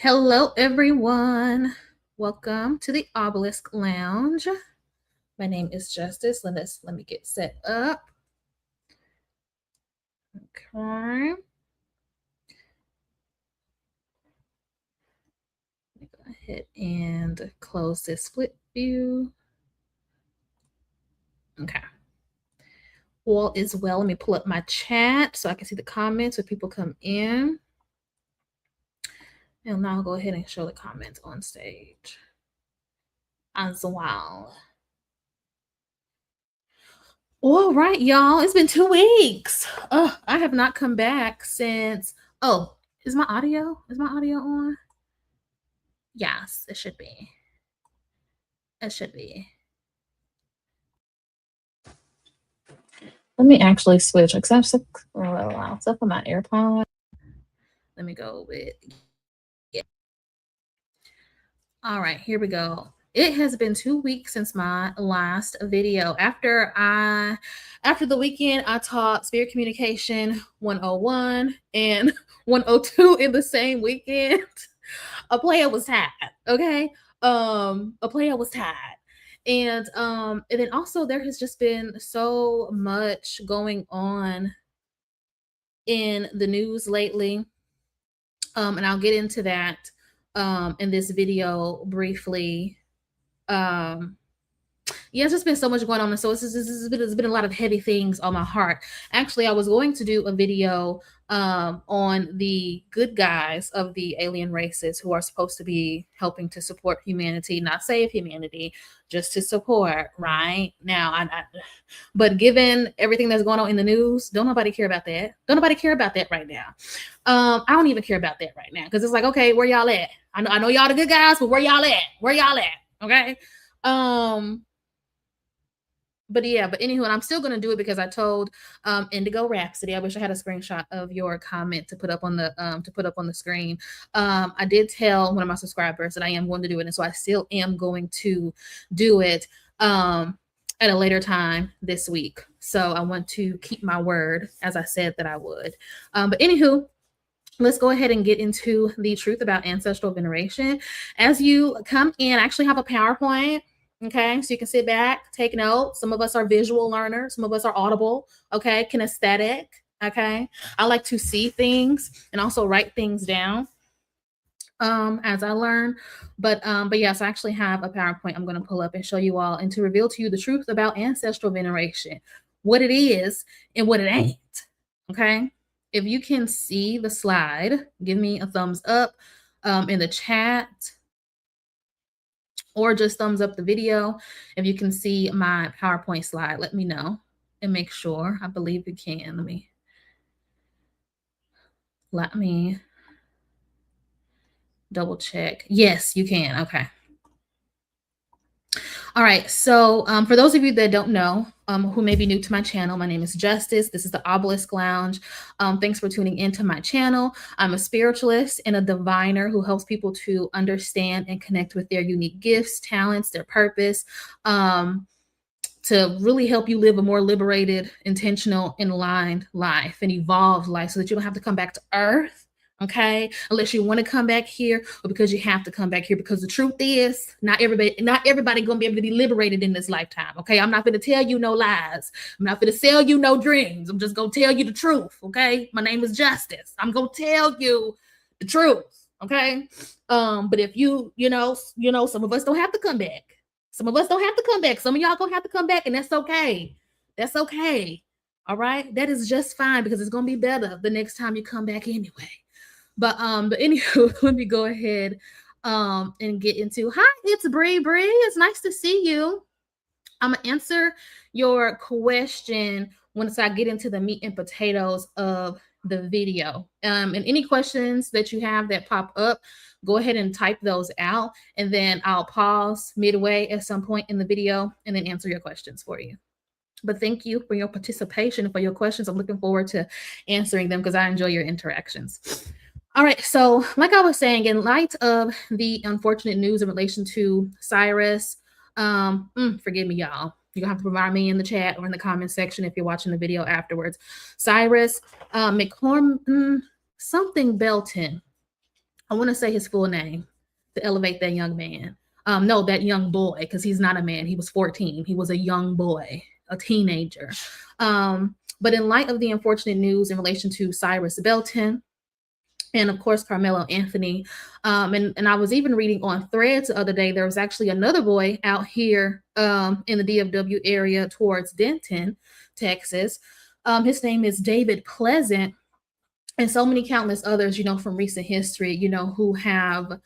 Hello, everyone. Welcome to the Obelisk Lounge. My name is Justice. Let me get set up. Okay. Let me go ahead and close this split view. Okay. All is well. Let me pull up my chat so I can see the comments when people come in. And now I'll go ahead and show the comments on stage as well. All right, y'all. It's been 2 weeks. I have not come back since. Oh, is my audio on? Yes, it should be. It should be. Let me actually switch because I'm stuck for a while. Stuff on my AirPod. Let me go with. Yeah. All right, here we go. It has been 2 weeks since my last video. After the weekend, I taught Spirit Communication 101 and 102 in the same weekend. A player was tied. Okay. A player was tied. And then also there has just been so much going on in the news lately. And I'll get into that in this video briefly. Yeah, it's just been so much going on. And so it's been a lot of heavy things on my heart. Actually, I was going to do a video on the good guys of the alien races who are supposed to be helping to support humanity, not save humanity, just to support, right? Now, but given everything that's going on in the news, don't nobody care about that. Don't nobody care about that right now. I don't even care about that right now because it's like, okay, where y'all at? I know y'all the good guys, but where y'all at? Where y'all at? Okay. But anywho, and I'm still gonna do it because I told Indigo Rhapsody. I wish I had a screenshot of your comment to put up on the screen. I did tell one of my subscribers that I am going to do it, and so I still am going to do it at a later time this week. So I want to keep my word, as I said that I would. But anywho, let's go ahead and get into the truth about ancestral veneration. As you come in, I actually have a PowerPoint. Okay, so you can sit back, take notes. Some of us are visual learners, some of us are audible, okay, kinesthetic, okay. I like to see things and also write things down as I learn. But yes, I actually have a PowerPoint I'm going to pull up and show you all and to reveal to you the truth about ancestral veneration, what it is and what it ain't. Okay. If you can see the slide, give me a thumbs up in the chat, or just thumbs up the video. If you can see my PowerPoint slide, let me know and make sure. I believe you can. Let me double check. Yes, you can. Okay. All right. So for those of you that don't know, who may be new to my channel, my name is Justice. This is the Obelisk Lounge. Thanks for tuning into my channel. I'm a spiritualist and a diviner who helps people to understand and connect with their unique gifts, talents, their purpose, to really help you live a more liberated, intentional, and aligned life, an evolved life, so that you don't have to come back to Earth. Okay, unless you want to come back here, or because you have to come back here, because the truth is, not everybody gonna be able to be liberated in this lifetime. Okay, I'm not gonna tell you no lies. I'm not gonna sell you no dreams. I'm just gonna tell you the truth. Okay, my name is Justice. I'm gonna tell you the truth. Okay, but if you know, some of us don't have to come back. Some of us don't have to come back. Some of y'all gonna have to come back, and that's okay. That's okay. All right, that is just fine because it's gonna be better the next time you come back anyway. But anywho, let me go ahead and get into. Hi, it's Bree. It's nice to see you. I'm gonna answer your question once I get into the meat and potatoes of the video. And any questions that you have that pop up, go ahead and type those out, and then I'll pause midway at some point in the video and then answer your questions for you. But thank you for your participation, for your questions. I'm looking forward to answering them because I enjoy your interactions. All right, so like I was saying, in light of the unfortunate news in relation to Cyrus, forgive me, y'all. You're gonna have to provide me in the chat or in the comment section if you're watching the video afterwards. Cyrus something Belton. I want to say his full name to elevate that young man. No, that young boy, because he's not a man. He was 14. He was a young boy, a teenager. But in light of the unfortunate news in relation to Cyrus Belton, and of course Carmelo Anthony, and I was even reading on Threads the other day, there was actually another boy out here in the DFW area towards Denton, Texas. His name is David Pleasant, and so many countless others, from recent history, who have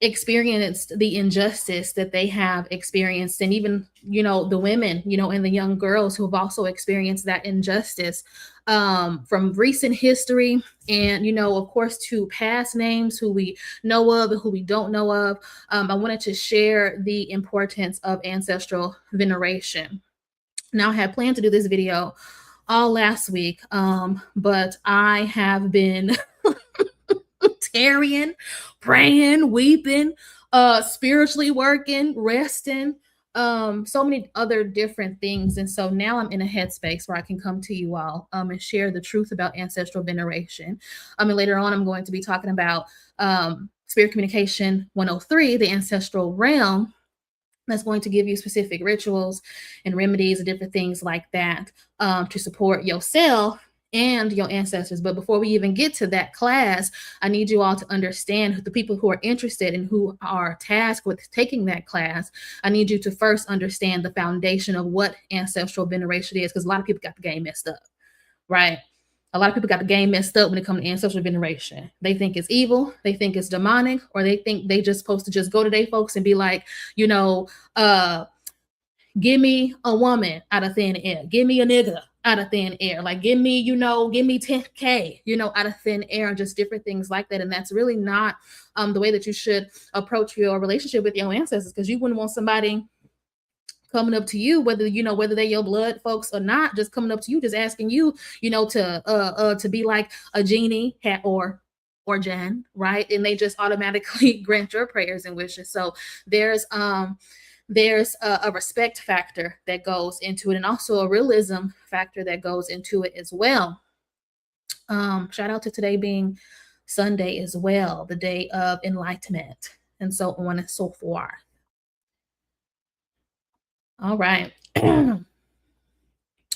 experienced the injustice that they have experienced, and even the women, and the young girls who have also experienced that injustice, from recent history, and of course to past names who we know of and who we don't know of. I wanted to share the importance of ancestral veneration. Now, I had planned to do this video all last week, but I have been tarrying, praying, weeping, spiritually working, resting, so many other different things. And so now I'm in a headspace where I can come to you all and share the truth about ancestral veneration. And later on, I'm going to be talking about Spirit Communication 103, the ancestral realm. That's going to give you specific rituals and remedies and different things like that to support yourself and your ancestors. But before we even get to that class, I need you all to understand, the people who are interested and who are tasked with taking that class, I need you to first understand the foundation of what ancestral veneration is, because a lot of people got the game messed up, right? A lot of people got the game messed up when it comes to ancestral veneration. They think it's evil, they think it's demonic, or they think they just supposed to just go to their folks and be like, give me a woman out of thin air, give me a nigga out of thin air, like give me 10K, out of thin air, and just different things like that. And that's really not the way that you should approach your relationship with your ancestors, because you wouldn't want somebody coming up to you, whether they're your blood folks or not, just coming up to you, just asking you, to be like a genie or Jan, right? And they just automatically grant your prayers and wishes. So there's a respect factor that goes into it, and also a realism factor that goes into it as well. Shout out to today being Sunday as well, the day of enlightenment, and so on and so forth. All right.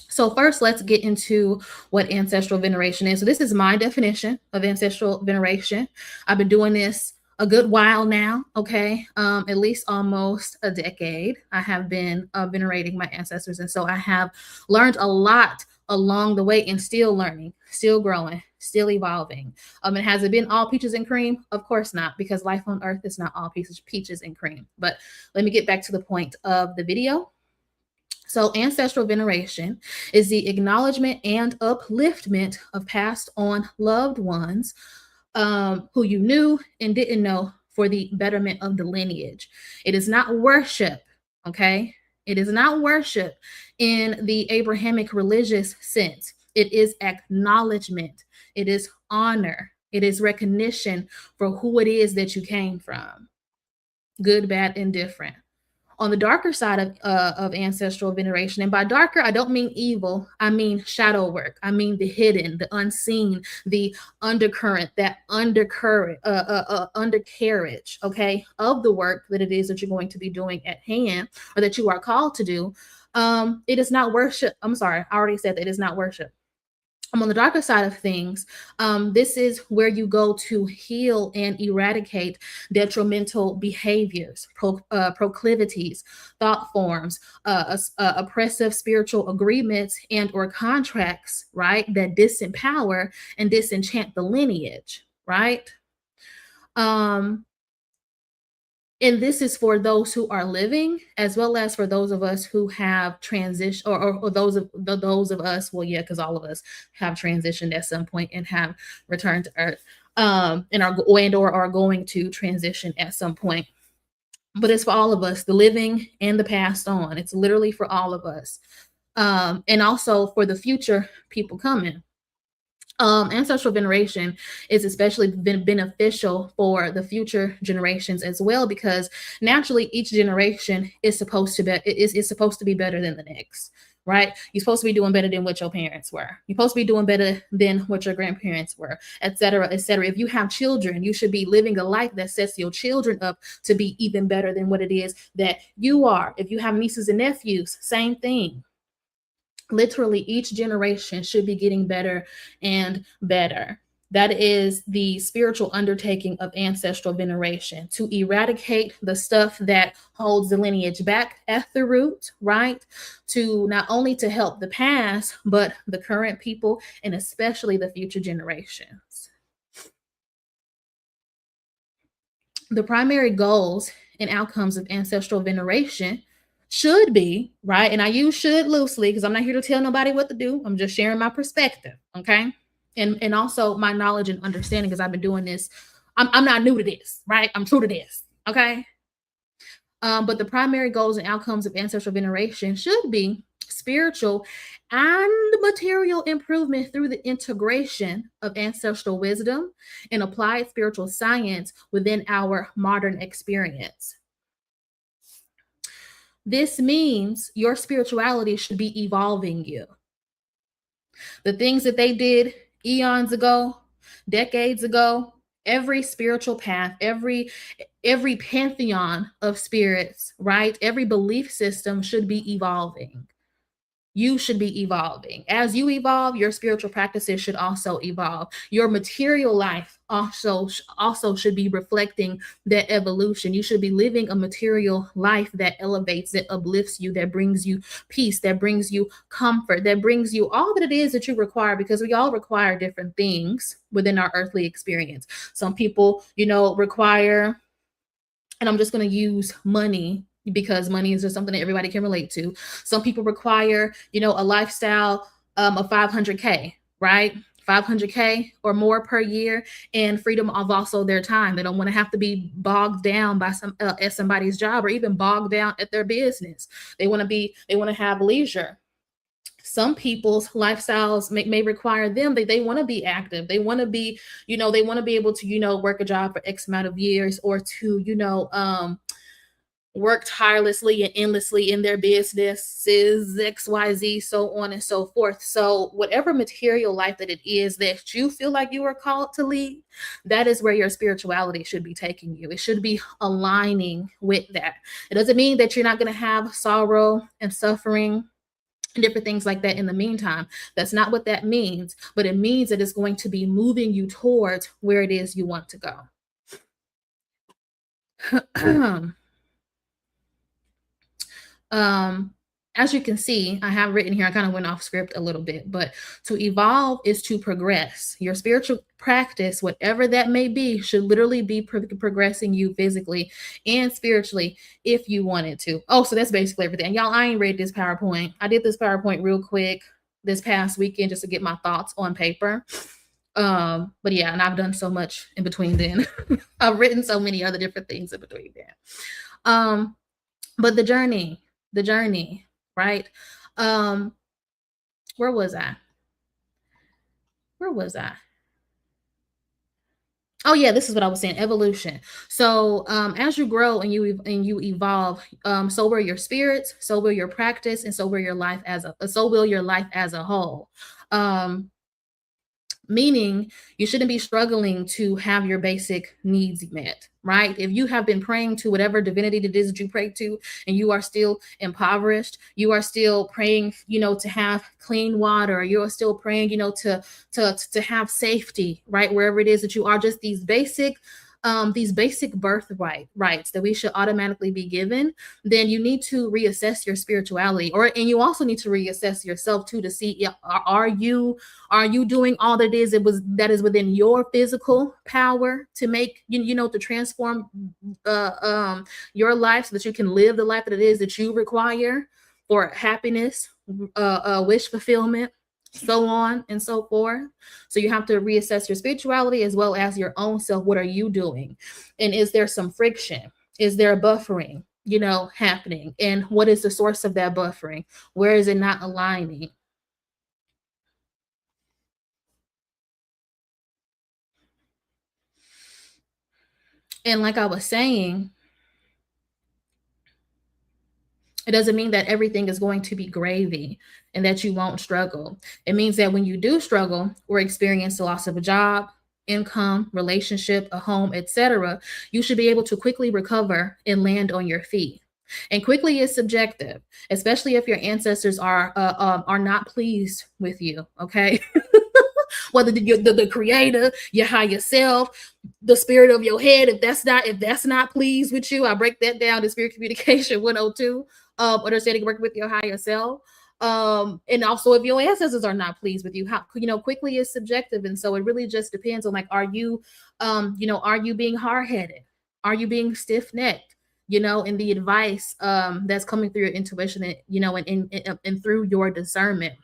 So first, let's get into what ancestral veneration is. So this is my definition of ancestral veneration. I've been doing this a good while now, okay? At least almost a decade. I have been venerating my ancestors. And so I have learned a lot along the way, and still learning, still growing, still evolving. And has it been all peaches and cream? Of course not, because life on earth is not all peaches and cream. But let me get back to the point of the video. So ancestral veneration is the acknowledgement and upliftment of passed on loved ones who you knew and didn't know, for the betterment of the lineage. It is not worship, okay? It is not worship in the Abrahamic religious sense. It is acknowledgement. It is honor. It is recognition for who it is that you came from, good, bad, and different. On the darker side of ancestral veneration, and by darker, I don't mean evil, I mean shadow work. I mean the hidden, the unseen, the undercurrent, that undercarriage, okay, of the work that it is that you're going to be doing at hand, or that you are called to do. It is not worship. I'm sorry, I already said that it is not worship. On the darker side of things, this is where you go to heal and eradicate detrimental behaviors, proclivities, thought forms, oppressive spiritual agreements and or contracts, right, that disempower and disenchant the lineage, right? And this is for those who are living, as well as for those of us who have transitioned, or those of us, well, yeah, because all of us have transitioned at some point and have returned to Earth, and are going to transition at some point. But it's for all of us, the living and the passed on. It's literally for all of us, and also for the future people coming. Ancestral veneration is especially beneficial for the future generations as well, because naturally each generation is supposed to be better than the next, right? You're supposed to be doing better than what your parents were. You're supposed to be doing better than what your grandparents were, et cetera, et cetera. If you have children, you should be living a life that sets your children up to be even better than what it is that you are. If you have nieces and nephews, same thing. Literally, each generation should be getting better and better. That is the spiritual undertaking of ancestral veneration, to eradicate the stuff that holds the lineage back at the root, right? To not only to help the past, but the current people and especially the future generations. The primary goals and outcomes of ancestral veneration should be, right? And I use should loosely because I'm not here to tell nobody what to do. I'm just sharing my perspective, okay? And also my knowledge and understanding because I've been doing this. I'm not new to this, right? I'm true to this, okay? But the primary goals and outcomes of ancestral veneration should be spiritual and material improvement through the integration of ancestral wisdom and applied spiritual science within our modern experience. This means your spirituality should be evolving you. The things that they did eons ago, decades ago, every spiritual path, every pantheon of spirits, right? Every belief system should be evolving. You should be evolving. As you evolve, your spiritual practices should also evolve. Your material life also should be reflecting that evolution. You should be living a material life that elevates, that uplifts you, that brings you peace, that brings you comfort, that brings you all that it is that you require, because we all require different things within our earthly experience. Some people, require, and I'm just going to use money because money is just something that everybody can relate to. Some people require, a lifestyle of 500K, right? 500K or more per year, and freedom of also their time. They don't want to have to be bogged down by at somebody's job or even bogged down at their business. They want to have leisure. Some people's lifestyles may require them they want to be active. They want to be, they want to be able to, work a job for X amount of years, or to, work tirelessly and endlessly in their businesses, XYZ, so on and so forth. So whatever material life that it is that you feel like you are called to lead, that is where your spirituality should be taking you. It should be aligning with that. It doesn't mean that you're not going to have sorrow and suffering and different things like that in the meantime. That's not what that means, but it means that it's going to be moving you towards where it is you want to go. As you can see, I have written here, I kind of went off script a little bit, but to evolve is to progress. Your spiritual practice, whatever that may be, should literally be progressing you physically and spiritually if you wanted to. Oh, so that's basically everything. Y'all, I ain't read this PowerPoint. I did this PowerPoint real quick this past weekend just to get my thoughts on paper. But yeah, and I've done so much in between then. I've written so many other different things in between then. But the journey, right? Where was I? Oh yeah, this is what I was saying, evolution. So as you grow and you evolve, so will your spirits, so will your practice, and so will your life as a whole. Meaning you shouldn't be struggling to have your basic needs met, right? If you have been praying to whatever divinity it is that you pray to, and you are still impoverished, you are still praying, to have clean water, you are still praying, to have safety, right? Wherever it is that you are, just these basic rights that we should automatically be given, then you need to reassess your spirituality, and you also need to reassess yourself too, to see, are you doing all that is within your physical power to make, to transform your life so that you can live the life that it is that you require for happiness, wish fulfillment, so on and so forth. So you have to reassess your spirituality as well as your own self. What are you doing? And is there some friction? Is there a buffering, happening? And what is the source of that buffering? Where is it not aligning? And like I was saying, It doesn't mean that everything is going to be gravy and that you won't struggle. It means that when you do struggle or experience the loss of a job, income, relationship, a home, etc., you should be able to quickly recover and land on your feet. And quickly is subjective, especially if your ancestors are not pleased with you. Okay, whether the creator, your higher self, the spirit of your head, if that's not pleased with you, I break that down to Spirit Communication 102. Understanding working with your higher self. And also if your ancestors are not pleased with you, how quickly is subjective. And so it really just depends on, like, are you being hard-headed? Are you being stiff-necked? In the advice that's coming through your intuition, and and through your discernment,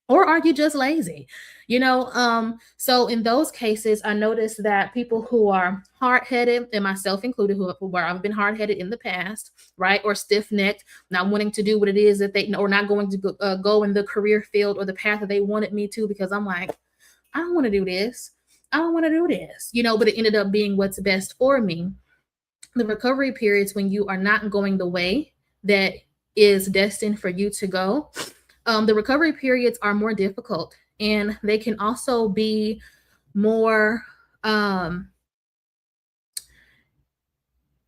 or are you just lazy? So in those cases, I noticed that people who are hard-headed, and myself included, where I've been hard-headed in the past, right, or stiff-necked, not wanting to do what it is that they, or not going to go in the career field or the path that they wanted me to, because I'm like, I don't want to do this. I don't want to do this, but it ended up being what's best for me. The recovery periods when you are not going the way that is destined for you to go, the recovery periods are more difficult, and they can also be more,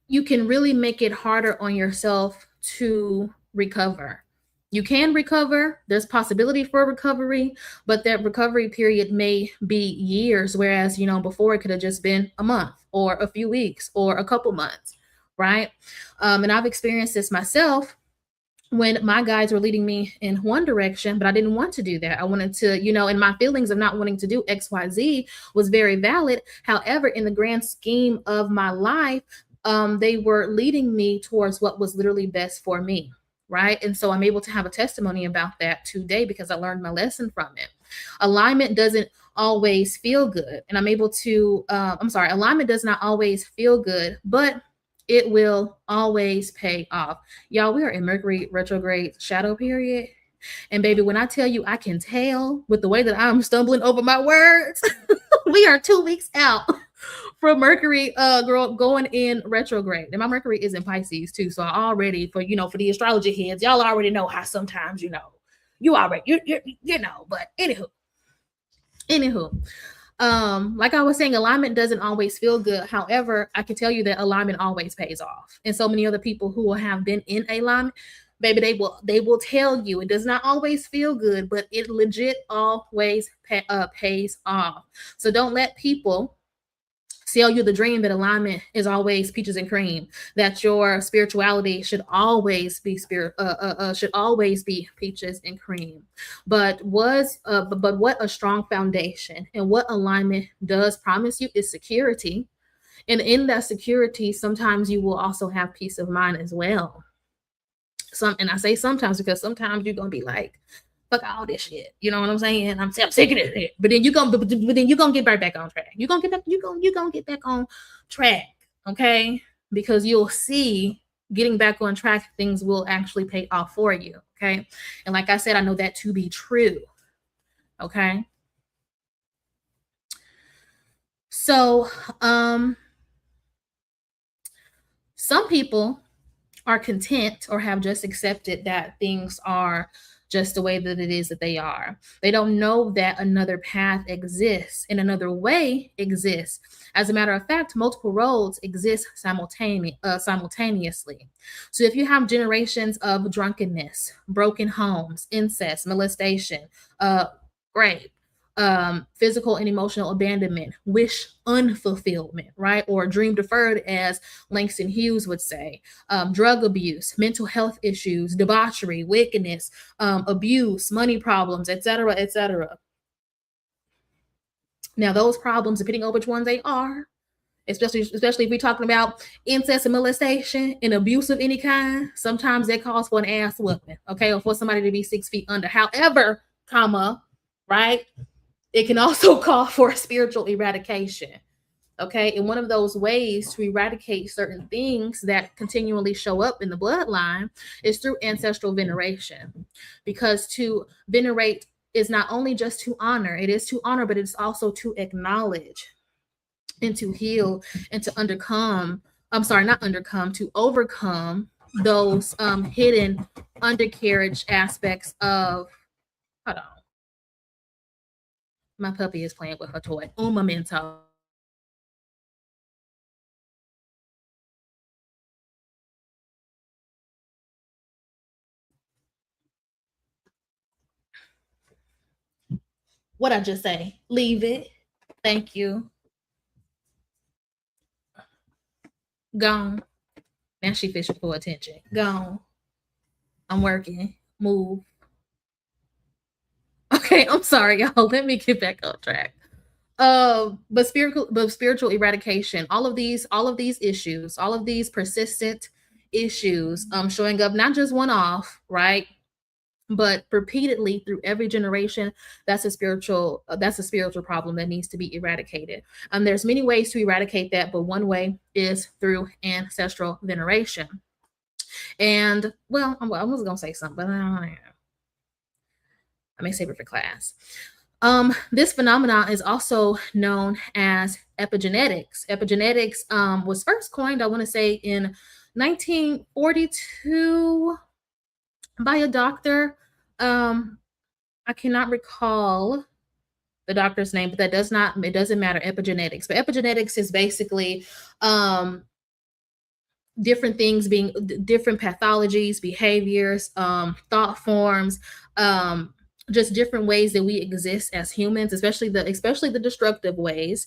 you can really make it harder on yourself to recover. You can recover, there's possibility for recovery, but that recovery period may be years, whereas before it could have just been a month or a few weeks or a couple months, right? And I've experienced this myself when my guides were leading me in one direction, but I didn't want to do that. I wanted to, and my feelings of not wanting to do XYZ was very valid. However, in the grand scheme of my life, they were leading me towards what was literally best for me. Right. And so I'm able to have a testimony about that today because I learned my lesson from it. Alignment doesn't always feel good. And I'm able to, alignment does not always feel good, but it will always pay off. Y'all, we are in Mercury retrograde shadow period. And baby, when I tell you, I can tell with the way that I'm stumbling over my words, we are 2 weeks out from Mercury going in retrograde. And my Mercury is in Pisces too. So I already, for the astrology heads, y'all already know how sometimes, you already, but anywho, like I was saying, alignment doesn't always feel good. However, I can tell you that alignment always pays off. And so many other people who have been in alignment, baby, they will tell you it does not always feel good, but it legit always pays off. So don't let people sell you the dream that alignment is always peaches and cream, that your spirituality should always be peaches and cream. But what a strong foundation and what alignment does promise you is security. And in that security, sometimes you will also have peace of mind as well. And I say sometimes because sometimes you're gonna be like, fuck all this shit. You know what I'm saying? I'm sick of it. But then you're gonna get right back on track. You're gonna get back on track. Okay? Because you'll see getting back on track, things will actually pay off for you. Okay. And like I said, I know that to be true. Okay. So some people are content or have just accepted that things are just the way that it is that they are. They don't know that another path exists and another way exists. As a matter of fact, multiple roads exist simultaneously. So if you have generations of drunkenness, broken homes, incest, molestation, rape, physical and emotional abandonment, wish unfulfillment, right? Or dream deferred, as Langston Hughes would say, drug abuse, mental health issues, debauchery, wickedness, abuse, money problems, etc., etc. Now, those problems, depending on which ones they are, especially if we're talking about incest and molestation and abuse of any kind, sometimes that calls for an ass whooping, okay, or for somebody to be 6 feet under. However, right? It can also call for spiritual eradication. Okay. And one of those ways to eradicate certain things that continually show up in the bloodline is through ancestral veneration. Because to venerate is not only just to honor, it is to honor, but it's also to acknowledge and to heal and to overcome those hidden undercarriage aspects of, hold on, my puppy is playing with her toy, un momento. What I just say? Leave it. Thank you. Gone. Now she fishing for attention. Gone. I'm working. Move. Okay, I'm sorry, y'all. Let me get back on track. But spiritual eradication, all of these issues, all of these persistent issues, showing up not just one off, right? But repeatedly through every generation, that's a spiritual problem that needs to be eradicated. There's many ways to eradicate that, but one way is through ancestral veneration. And well, I was gonna say something, but I may save it for class. This phenomenon is also known as epigenetics. Epigenetics was first coined, I want to say, in 1942 by a doctor. I cannot recall the doctor's name, but it doesn't matter. Epigenetics. But epigenetics is basically different things being different pathologies, behaviors, thought forms, just different ways that we exist as humans, especially the destructive ways.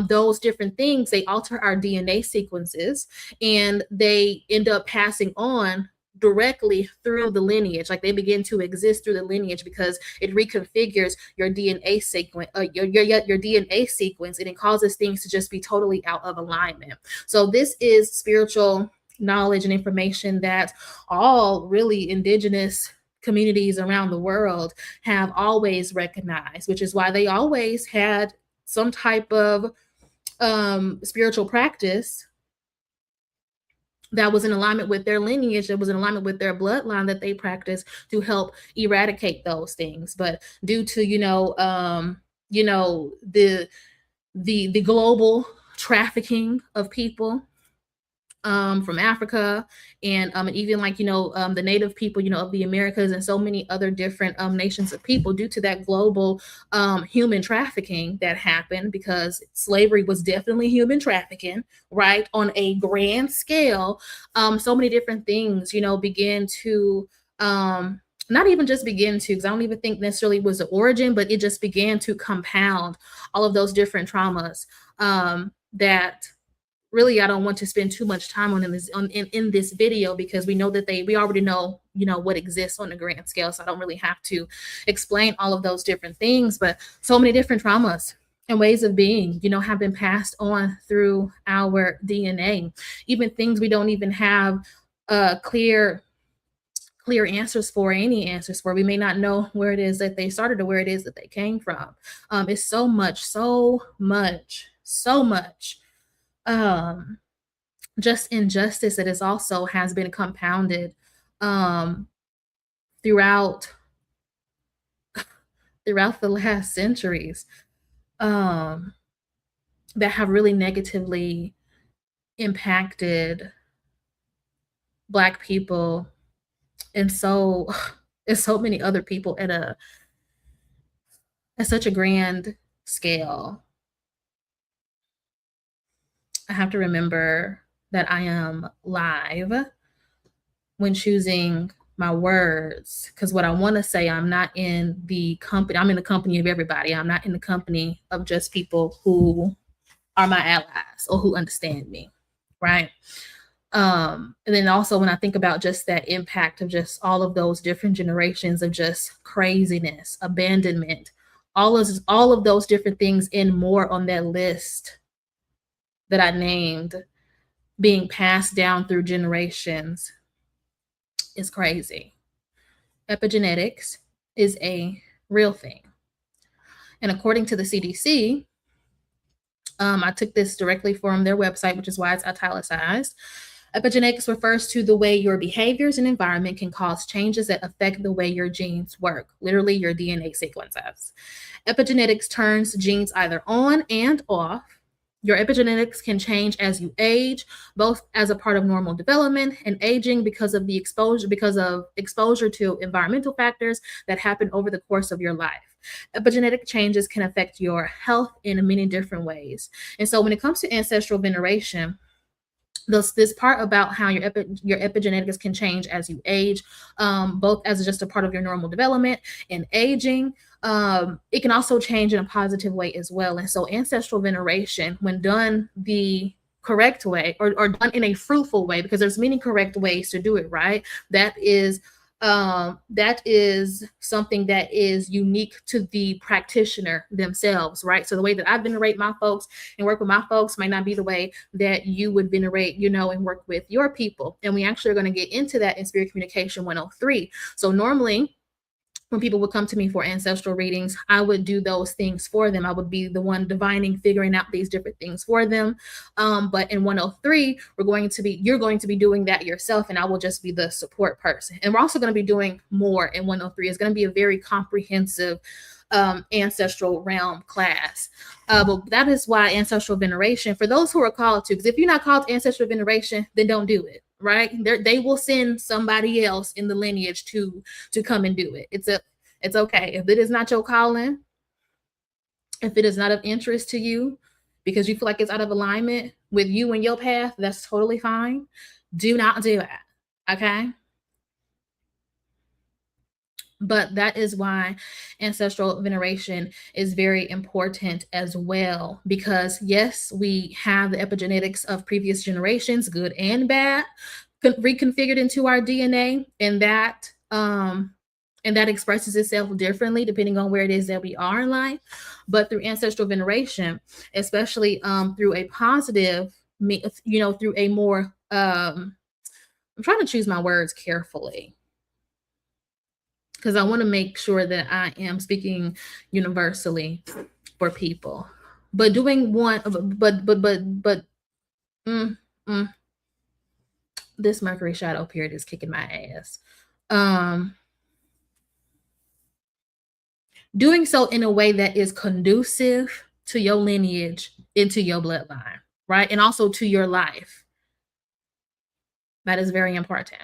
Those different things, they alter our DNA sequences, and they end up passing on directly through the lineage. Like, they begin to exist through the lineage because it reconfigures your DNA sequence, your DNA sequence, and it causes things to just be totally out of alignment. So this is spiritual knowledge and information that all really indigenous communities around the world have always recognized, which is why they always had some type of spiritual practice that was in alignment with their lineage, that was in alignment with their bloodline, that they practiced to help eradicate those things. But due to the global trafficking of people from Africa, and even the native people, of the Americas, and so many other different nations of people, due to that global human trafficking that happened, because slavery was definitely human trafficking, right, on a grand scale. So many different things, begin to not even just begin to, because I don't even think necessarily was the origin, but it just began to compound all of those different traumas that really I don't want to spend too much time on in this video, because we already know what exists on a grand scale, so I don't really have to explain all of those different things. But so many different traumas and ways of being have been passed on through our DNA, even things we don't even have clear answers for, any answers for. We may not know where it is that they started or where it is that they came from. It's so much just injustice that is also has been compounded throughout the last centuries, that have really negatively impacted Black people, and so many other people at such a grand scale. I have to remember that I am live when choosing my words, because what I want to say, I'm not in the company. I'm in the company of everybody. I'm not in the company of just people who are my allies or who understand me, right? And then also when I think about just that impact of just all of those different generations of just craziness, abandonment, all of those different things and more on that list that I named, being passed down through generations, is crazy. Epigenetics is a real thing. And according to the CDC, I took this directly from their website, which is why it's italicized. Epigenetics refers to the way your behaviors and environment can cause changes that affect the way your genes work, literally your DNA sequences. Epigenetics turns genes either on and off, Your epigenetics can change as you age, both as a part of normal development and aging because of exposure to environmental factors that happen over the course of your life. Epigenetic changes can affect your health in many different ways. And so when it comes to ancestral veneration, this part about how your epigenetics can change as you age, both as just a part of your normal development and aging. It can also change in a positive way as well. And so ancestral veneration, when done the correct way, or done in a fruitful way, because there's many correct ways to do it, right? That is something that is unique to the practitioner themselves, right? So the way that I venerate my folks and work with my folks might not be the way that you would venerate, and work with your people. And we actually are going to get into that in Spirit Communication 103. So normally, when people would come to me for ancestral readings, I would do those things for them. I would be the one divining, figuring out these different things for them. But in 103, you're going to be doing that yourself, and I will just be the support person. And we're also going to be doing more in 103. It's going to be a very comprehensive ancestral realm class. But that is why ancestral veneration, for those who are called to, because if you're not called to ancestral veneration, then don't do it. Right? They will send somebody else in the lineage to come and do it. It's okay. If it is not your calling, if it is not of interest to you, because you feel like it's out of alignment with you and your path, that's totally fine. Do not do it. Okay? But that is why ancestral veneration is very important as well, because yes, we have the epigenetics of previous generations, good and bad, reconfigured into our DNA, and that expresses itself differently depending on where it is that we are in life. But through ancestral veneration, especially through a positive, through a more I'm trying to choose my words carefully, because I want to make sure that I am speaking universally for people. But doing one, this Mercury shadow period is kicking my ass. Doing so in a way that is conducive to your lineage, into your bloodline, right? And also to your life. That is very important.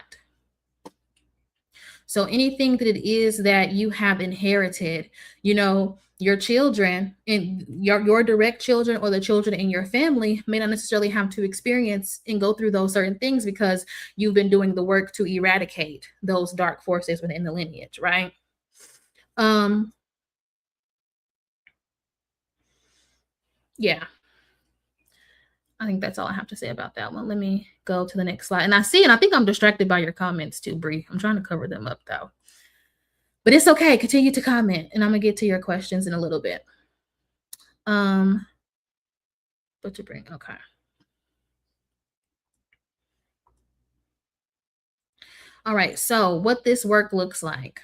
So anything that it is that you have inherited, your children and your direct children or the children in your family may not necessarily have to experience and go through those certain things because you've been doing the work to eradicate those dark forces within the lineage, right? Yeah. I think that's all I have to say about that one. Let me go to the next slide. And I think I'm distracted by your comments too, Bree. I'm trying to cover them up though. But it's okay. Continue to comment, and I'm gonna get to your questions in a little bit. What to bring? Okay. All right. So what this work looks like.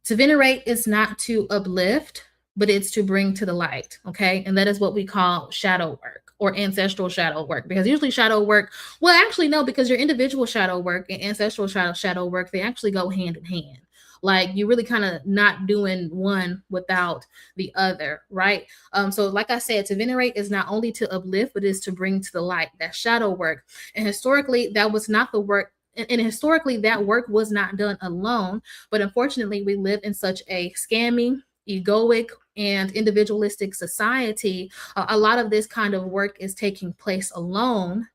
To venerate is not to uplift, but it's to bring to the light. Okay. And that is what we call shadow work or ancestral shadow work, because usually shadow work, well, actually, no, because your individual shadow work and ancestral shadow work, they actually go hand in hand. Like you're really kind of not doing one without the other, right? So like I said, to venerate is not only to uplift, but is to bring to the light, that shadow work. And historically, that was not the work. And historically, that work was not done alone. But unfortunately, we live in such a scamming, egoic, and individualistic society. A lot of this kind of work is taking place alone,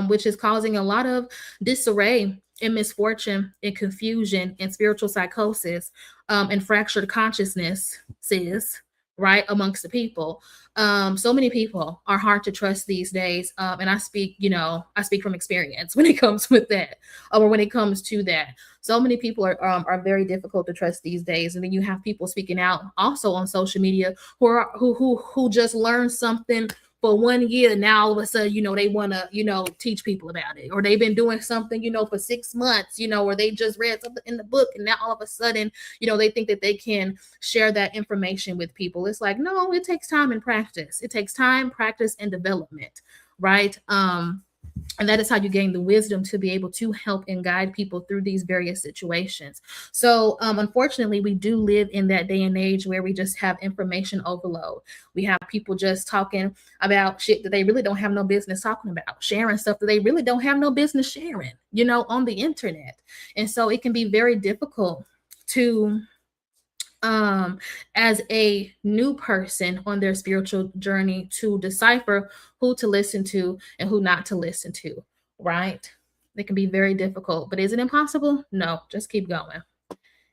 which is causing a lot of disarray and misfortune and confusion and spiritual psychosis and fractured consciousness, right, amongst the people. So many people are hard to trust these days. And I speak from experience when it comes with that, or when it comes to that. So many people are very difficult to trust these days. And then you have people speaking out also on social media who just learned something for 1 year. Now all of a sudden, they want to, teach people about it, or they've been doing something, for 6 months, or they just read something in the book, and now all of a sudden, they think that they can share that information with people. It's like, no, it takes time and practice. It takes time, practice, and development, right? And that is how you gain the wisdom to be able to help and guide people through these various situations. So, unfortunately, we do live in that day and age where we just have information overload. We have people just talking about shit that they really don't have no business talking about, sharing stuff that they really don't have no business sharing, on the internet. And so it can be very difficult to as a new person on their spiritual journey to decipher who to listen to and who not to listen to, right? It can be very difficult, but is it impossible? No, just keep going.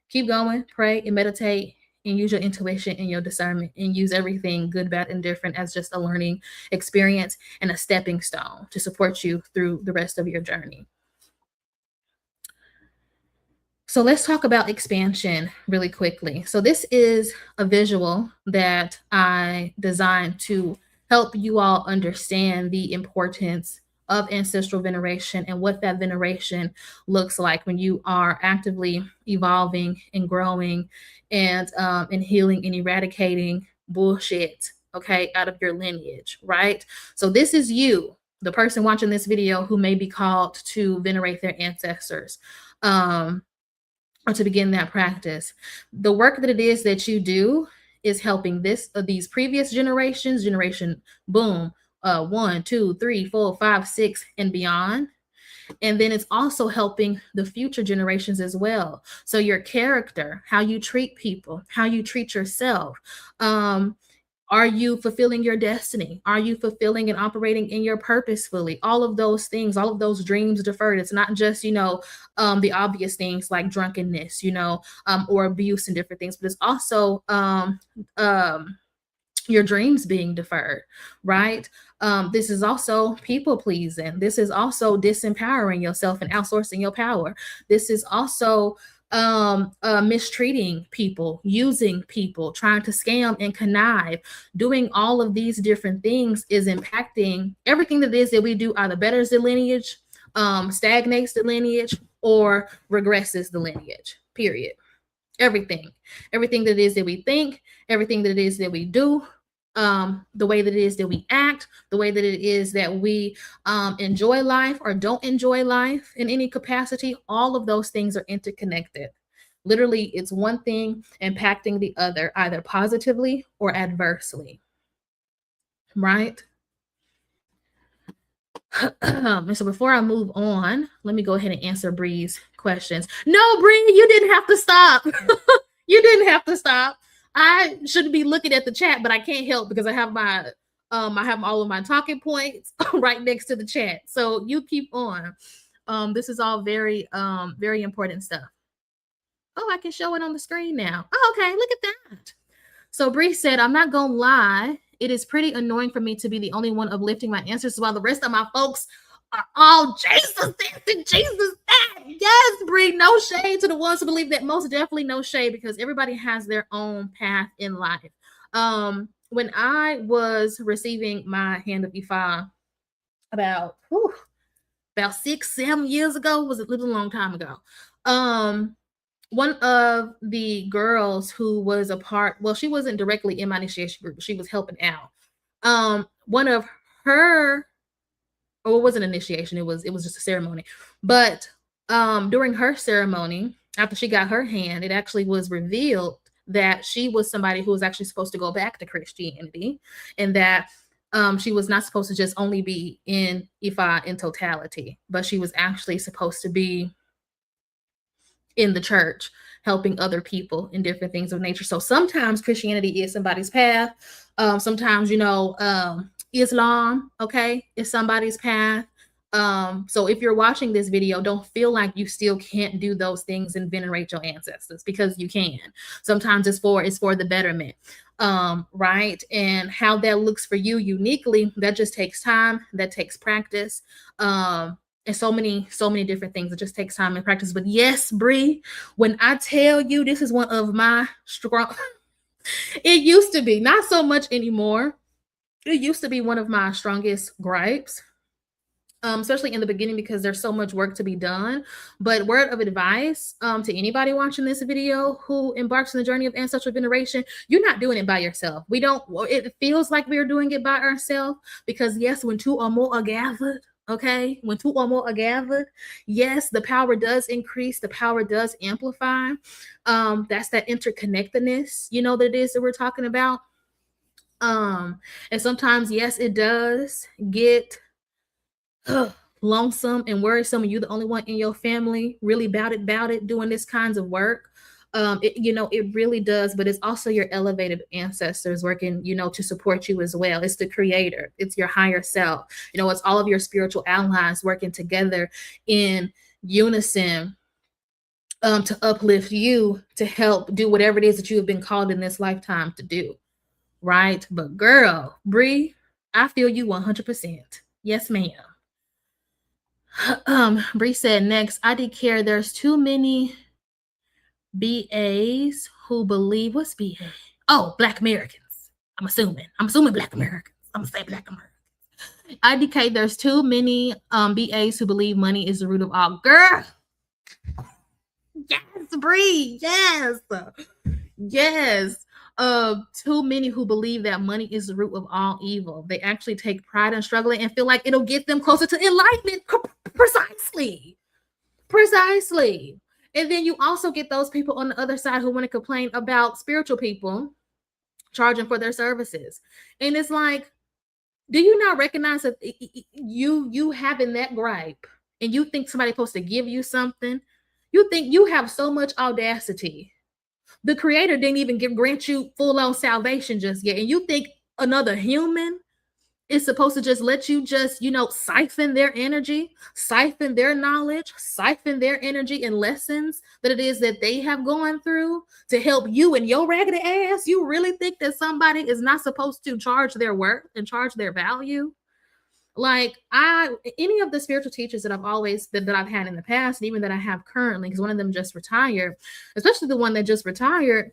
Keep going, pray and meditate and use your intuition and your discernment and use everything good, bad, and different as just a learning experience and a stepping stone to support you through the rest of your journey. So let's talk about expansion really quickly. So this is a visual that I designed to help you all understand the importance of ancestral veneration and what that veneration looks like when you are actively evolving and growing and healing and eradicating bullshit, okay, out of your lineage, right? So this is you, the person watching this video who may be called to venerate their ancestors. Or to begin that practice. The work that it is that you do is helping these previous generations, generation boom, 1, 2, 3, 4, 5, 6, and beyond. And then it's also helping the future generations as well. So your character, how you treat people, how you treat yourself, are you fulfilling your destiny? Are you fulfilling and operating in your purpose fully? All of those things, all of those dreams deferred. It's not just, the obvious things like drunkenness, or abuse and different things, but it's also your dreams being deferred, right? This is also people pleasing. This is also disempowering yourself and outsourcing your power. This is also mistreating people, using people, trying to scam and connive, doing all of these different things is impacting everything that it is that we do, either betters the lineage, stagnates the lineage, or regresses the lineage, period. Everything that it is that we think, everything that it is that we do, the way that it is that we act, the way that it is that we enjoy life or don't enjoy life in any capacity, all of those things are interconnected. Literally, it's one thing impacting the other, either positively or adversely, right? And so before I move on, let me go ahead and answer Bree's questions. No, Bree, you didn't have to stop. You didn't have to stop. I shouldn't be looking at the chat, but I can't help because I have all of my talking points right next to the chat. So you keep on. This is all very, very important stuff. Oh, I can show it on the screen now. Oh, okay, look at that. So Bree said, I'm not gonna lie, it is pretty annoying for me to be the only one uplifting my ancestors while the rest of my folks are all Jesus this and Jesus that. Yes, Bree, no shade to the ones who believe that. Most definitely no shade, because everybody has their own path in life. When I was receiving my hand of Ifa about 6-7 years ago, was a little long time ago. One of the girls who was a part, well, she wasn't directly in my initiation group, but she was helping out. One of her, or it wasn't initiation, it was just a ceremony. But during her ceremony, after she got her hand, it actually was revealed that she was somebody who was actually supposed to go back to Christianity, and that she was not supposed to just only be in Ifa in totality, but she was actually supposed to be in the church, helping other people in different things of nature. So sometimes Christianity is somebody's path. Sometimes, Islam, okay, is somebody's path. So if you're watching this video, don't feel like you still can't do those things and venerate your ancestors, because you can. Sometimes it's for the betterment, right? And how that looks for you uniquely, that just takes time, that takes practice. And so many different things. It just takes time and practice. But yes, Bree, when I tell you this is one of my strong, it used to be, not so much anymore. It used to be one of my strongest gripes, especially in the beginning, because there's so much work to be done. But word of advice to anybody watching this video who embarks on the journey of ancestral veneration, you're not doing it by yourself. It feels like we're doing it by ourselves, because yes, when two or more are gathered, Okay, when two or more are gathered, yes, the power does increase, the power does amplify. That's that interconnectedness, that it is that we're talking about. Um, and sometimes, yes, it does get lonesome and worrisome, and you're the only one in your family really about it doing this kinds of work. It really does, but it's also your elevated ancestors working, to support you as well. It's the creator, it's your higher self, it's all of your spiritual allies working together in unison, to uplift you, to help do whatever it is that you have been called in this lifetime to do. Right? But girl, Bree, I feel you 100%. Yes, ma'am. Bree said next, I declare there's too many BAs who believe, what's BA? Oh, Black Americans. I'm assuming Black Americans. I'm gonna say Black Americans. I declare there's too many BAs who believe money is the root of all. Girl, yes, Bree, yes, yes. Too many who believe that money is the root of all evil. They actually take pride in struggling and feel like it'll get them closer to enlightenment. Precisely. And then you also get those people on the other side who want to complain about spiritual people charging for their services. And it's like, do you not recognize that you having that gripe and you think somebody's supposed to give you something? You think you have so much audacity. The creator didn't even grant you full-on salvation just yet. And you think another human is supposed to just let you just, siphon their energy, siphon their knowledge, siphon their energy and lessons that it is that they have gone through to help you and your raggedy ass? You really think that somebody is not supposed to charge their worth and charge their value? Like, any of the spiritual teachers that I've had in the past, and even that I have currently, because one of them just retired, especially the one that just retired,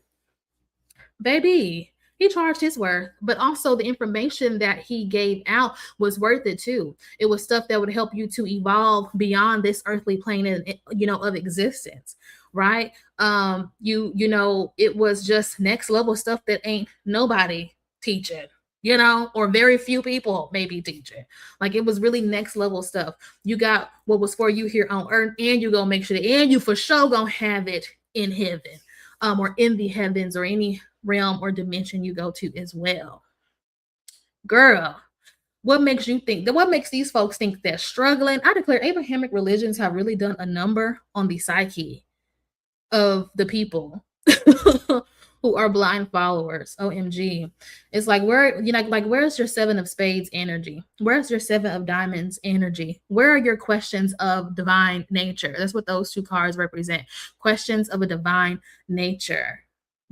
baby, he charged his worth, but also the information that he gave out was worth it too. It was stuff that would help you to evolve beyond this earthly plane of existence, right? It was just next level stuff that ain't nobody teaching, or very few people maybe teaching. Like, it was really next level stuff. You got what was for you here on earth, and you gonna make sure that, and you for sure gonna have it in heaven, or in the heavens, or any realm or dimension you go to as well. Girl, what makes these folks think they're struggling? I declare Abrahamic religions have really done a number on the psyche of the people who are blind followers. OMG. It's like, where's your 7 of spades energy? Where's your 7 of diamonds energy? Where are your questions of divine nature? That's what those 2 cards represent. Questions of a divine nature.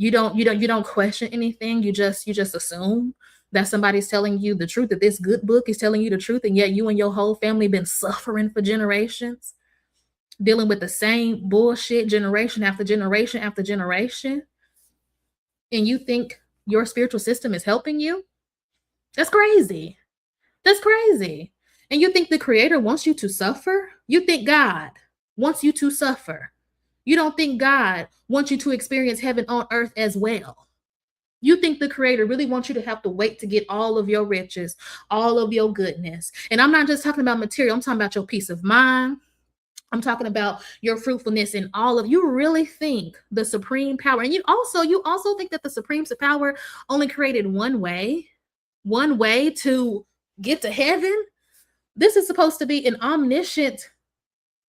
You don't question anything. You just assume that somebody's telling you the truth, that this good book is telling you the truth, and yet you and your whole family been suffering for generations, dealing with the same bullshit generation after generation after generation, and you think your spiritual system is helping you? That's crazy. That's crazy. And you think the creator wants you to suffer? You think God wants you to suffer? You don't think God wants you to experience heaven on earth as well? You think the creator really wants you to have to wait to get all of your riches, all of your goodness? And I'm not just talking about material. I'm talking about your peace of mind. I'm talking about your fruitfulness and all of you. Really think the supreme power, and you also think that the supreme power only created one way to get to heaven? This is supposed to be an omniscient,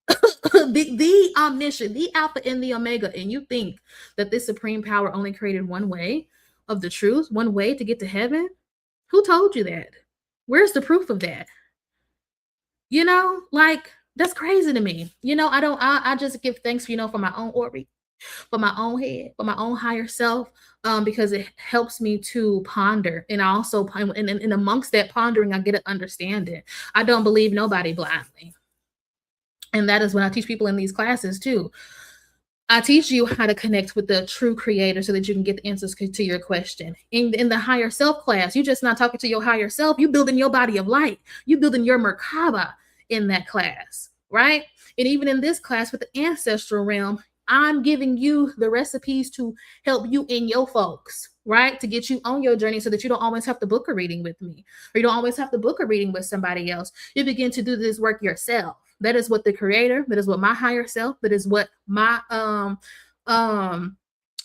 the omniscient, the Alpha and the Omega, and you think that this supreme power only created one way of the truth, one way to get to heaven? Who told you that? Where's the proof of that? Like, that's crazy to me. I just give thanks, for my own orbit, for my own head, for my own higher self, because it helps me to ponder. And I also, and amongst that pondering, I get an understanding. I don't believe nobody blindly. And that is what I teach people in these classes too. I teach you how to connect with the true creator so that you can get the answers to your question. In the higher self class, you're just not talking to your higher self. You building your body of light. You building your Merkaba in that class, right? And even in this class with the ancestral realm, I'm giving you the recipes to help you and your folks, right? To get you on your journey so that you don't always have to book a reading with me, or you don't always have to book a reading with somebody else. You begin to do this work yourself. That is what the creator, that is what my higher self, that is what um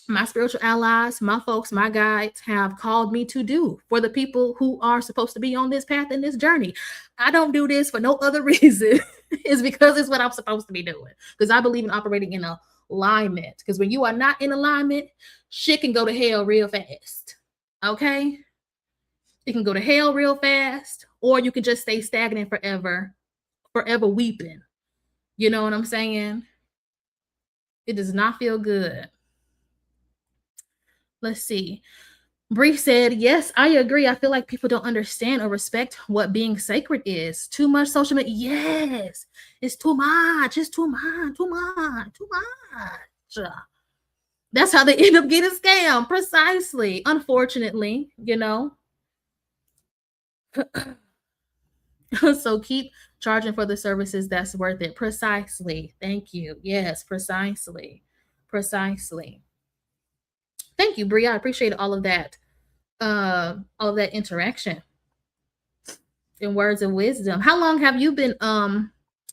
my spiritual allies, my folks, my guides have called me to do for the people who are supposed to be on this path and this journey. I don't do this for no other reason. It's because it's what I'm supposed to be doing. Because I believe in operating in alignment. Because when you are not in alignment, shit can go to hell real fast. Okay? It can go to hell real fast, or you can just stay stagnant forever, forever weeping. You know what I'm saying? It does not feel good. Let's see. Bree said, yes, I agree. I feel like people don't understand or respect what being sacred is. Too much social media. Yes, it's too much. It's too much, too much, too much. That's how they end up getting scammed. Precisely. Unfortunately, you know. So keep charging for the services that's worth it. Precisely. Thank you. Yes, precisely. Precisely. Thank you, Bree. I appreciate all of that interaction and words of wisdom. How long have you been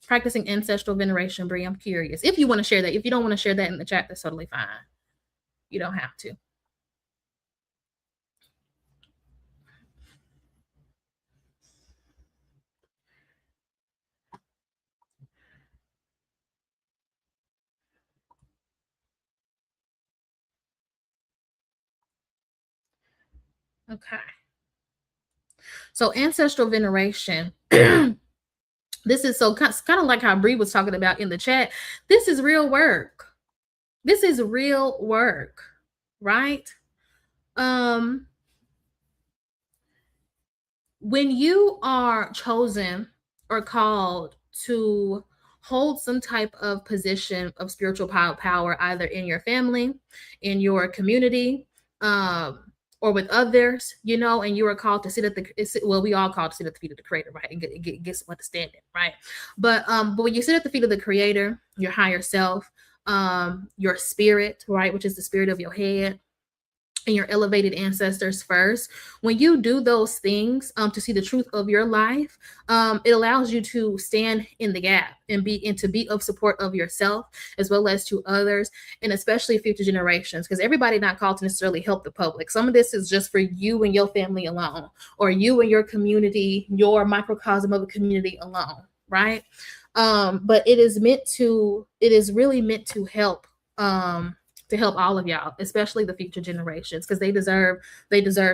practicing ancestral veneration, Bree? I'm curious. If you want to share that. If you don't want to share that in the chat, that's totally fine. You don't have to. Okay. So ancestral veneration. This is so kind of like how Bree was talking about in the chat. This is real work. This is real work, right? When you are chosen or called to hold some type of position of spiritual power, either in your family, in your community, or with others, you know, and you are called to sit at we all called to sit at the feet of the creator, right? And get some understanding, right? But when you sit at the feet of the creator, your higher self, your spirit, right, which is the spirit of your head, and your elevated ancestors first, when you do those things to see the truth of your life, it allows you to stand in the gap and to be of support of yourself as well as to others, and especially future generations, because everybody not called to necessarily help the public. Some of this is just for you and your family alone, or you and your community, your microcosm of a community alone, right? But it is really meant to help all of y'all, especially the future generations, because they deserve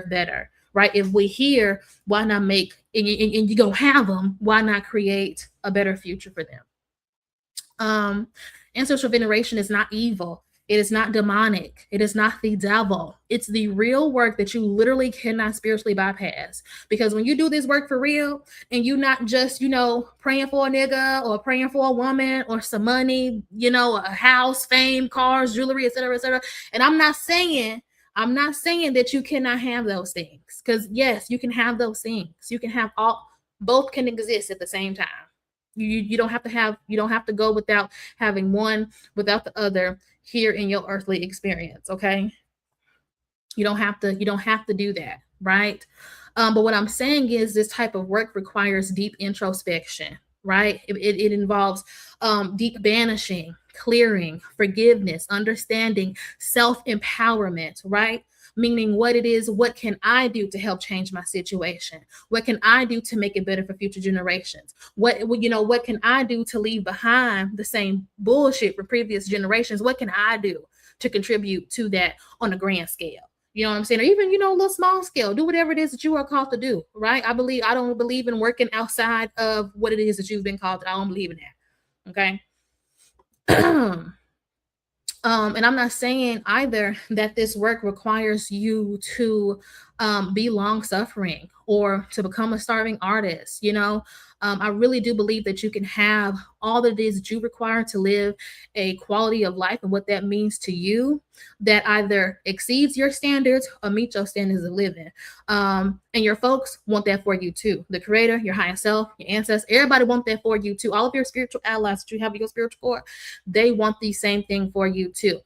better, right? If we here, why not make and you gonna have them? Why not create a better future for them? Ancestral veneration is not evil. It is not demonic. It is not the devil. It's the real work that you literally cannot spiritually bypass. Because when you do this work for real, and you not just, praying for a nigga or praying for a woman or some money, a house, fame, cars, jewelry, etc., etc. And I'm not saying that you cannot have those things. Because yes, you can have those things. You can have both can exist at the same time. You don't have to go without having one without the other here in your earthly experience. Okay. You don't have to do that. Right. But what I'm saying is this type of work requires deep introspection, right? It involves deep banishing, clearing, forgiveness, understanding, self-empowerment, right? Meaning what it is, what can I do to help change my situation? What can I do to make it better for future generations? What can I do to leave behind the same bullshit for previous generations? What can I do to contribute to that on a grand scale? You know what I'm saying? Or even, a little small scale, do whatever it is that you are called to do, right? I don't believe in working outside of what it is that you've been called to. I don't believe in that. Okay. And I'm not saying either that this work requires you to be long suffering or to become a starving artist. I really do believe that you can have all that it is that you require to live a quality of life and what that means to you that either exceeds your standards or meets your standards of living. And your folks want that for you too. The creator, your higher self, your ancestors, everybody want that for you too. All of your spiritual allies that you have in your spiritual core, they want the same thing for you too.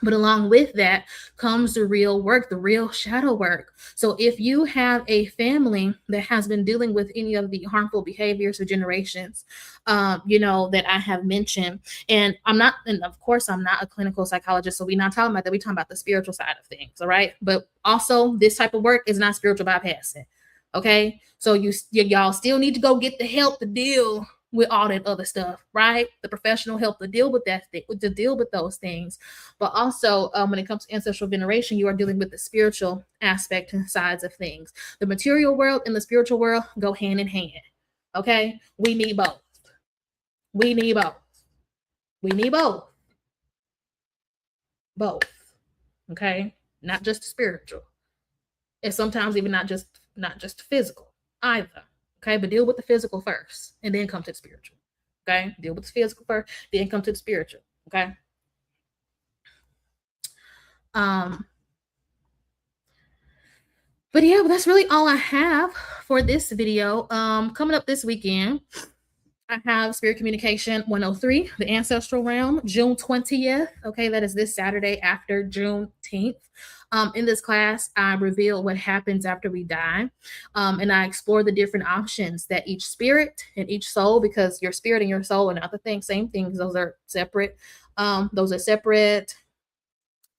But along with that comes the real work, the real shadow work. So if you have a family that has been dealing with any of the harmful behaviors for generations, that I have mentioned, and of course, I'm not a clinical psychologist, so we're not talking about that. We're talking about the spiritual side of things, all right? But also, this type of work is not spiritual bypassing, okay? So y'all still need to go get the help to deal with all that other stuff, right? The professional help to deal with to deal with those things. But also, when it comes to ancestral veneration, you are dealing with the spiritual aspect and sides of things. The material world and the spiritual world go hand in hand. Okay, we need both. We need both. We need both. Both. Okay, not just spiritual. And sometimes even not just physical either. Okay, but deal with the physical first and then come to the spiritual. Okay, deal with the physical first, then come to the spiritual. Okay. But yeah, that's really all I have for this video. Coming up this weekend, I have Spirit Communication 103, the Ancestral Realm, June 20th. Okay, that is this Saturday after Juneteenth. In this class, I reveal what happens after we die, and I explore the different options that each spirit and each soul, because your spirit and your soul are not the thing, same things. Those are separate. Those are separate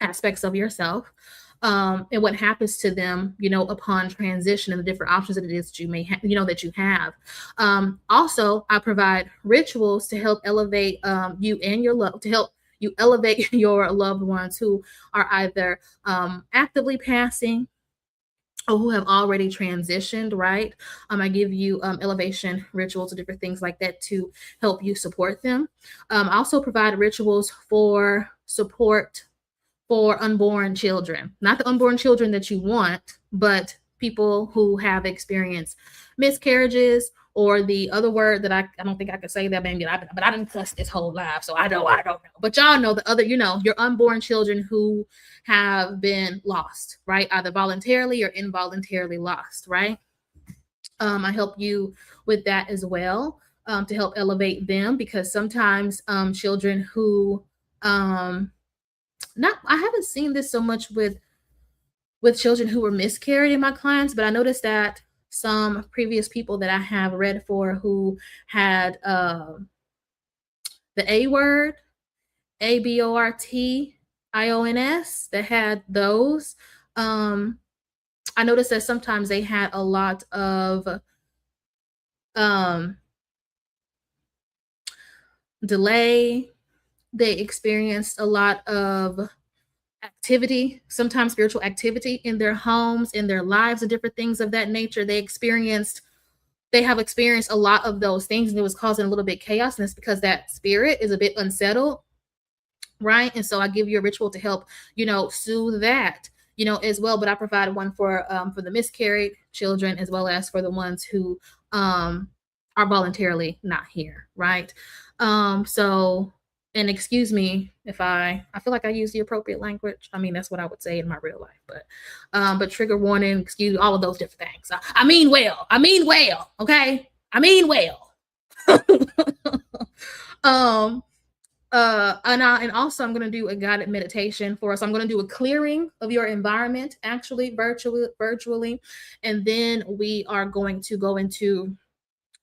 aspects of yourself. And what happens to them, upon transition and the different options that it is that you may have, that you have. Also, I provide rituals to help elevate you and your love, to help you elevate your loved ones who are either actively passing or who have already transitioned, right? I give you elevation rituals and different things like that to help you support them. I also provide rituals for support for unborn children, not the unborn children that you want, but people who have experienced miscarriages, or the other word that I don't think I could say that, maybe, but I didn't cuss this whole life, so I don't know. But y'all know the other, your unborn children who have been lost, right? Either voluntarily or involuntarily lost, right? I help you with that as well, to help elevate them, because sometimes children who I haven't seen this so much with children who were miscarried in my clients, but I noticed that some previous people that I have read for who had the A word, abortions, that had those. I noticed that sometimes they had a lot of delay. They experienced a lot of activity, sometimes spiritual activity in their homes, in their lives, and different things of that nature. They have experienced a lot of those things, and it was causing a little bit chaos. And it's because that spirit is a bit unsettled, right? And so I give you a ritual to help, soothe that, as well. But I provided one for the miscarried children, as well as for the ones who are voluntarily not here, right? And excuse me if I feel like I use the appropriate language. I mean, that's what I would say in my real life. But trigger warning, excuse, all of those different things. I mean well. Okay. I mean well. And also I'm going to do a guided meditation for us. I'm going to do a clearing of your environment, actually virtually, and then we are going to go into